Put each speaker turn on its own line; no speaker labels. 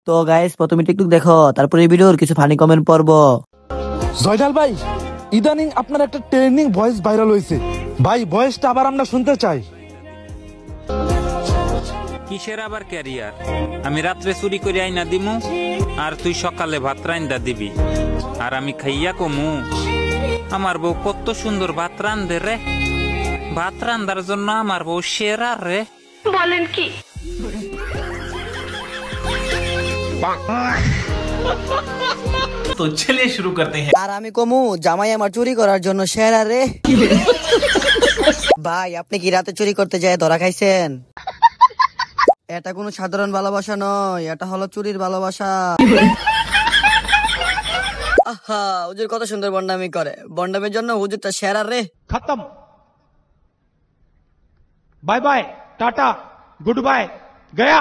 তো গাইস প্রথমে টিকটক দেখো, তারপরে এই ভিডিওর কিছু ফানি কমেন্ট পড়বো।
জয়নাল ভাই, ইদানিং আপনার একটা ট্রেন্ডিং ভয়েস ভাইরাল হয়েছে ভাই, ভয়েসটা আবার আমরা শুনতে চাই।
কিসের আবার ক্যারিয়ার? আমি রাত্রে চুরি করে আইনা দিমু, আর তুই সকালে ভাত রান্দা দিবি, আর আমি খাইয়া কমু আমার বউ কত সুন্দর ভাত রান্ধে রে। ভাত রান্দার জন্য আমার বউ সেরা রে।
বলেন কি?
तो चलिए शुरू करते हैं।
আর আমি কমু জামাই আমার চুরি করার জন্য সেরা রে। ভাই আপনি কি রাতে চুরি করতে যায় ধরা খাইছেন? এটা কোনো সাধারণ ভালোবাসা নয়, এটা হলো চুরির ভালোবাসা। আহা, হুজুর কত সুন্দর বন্ডামি করে, বন্ডামের জন্য হুজুরটা সেরা রে।
খতম, bye bye, tata, good bye, Gaya.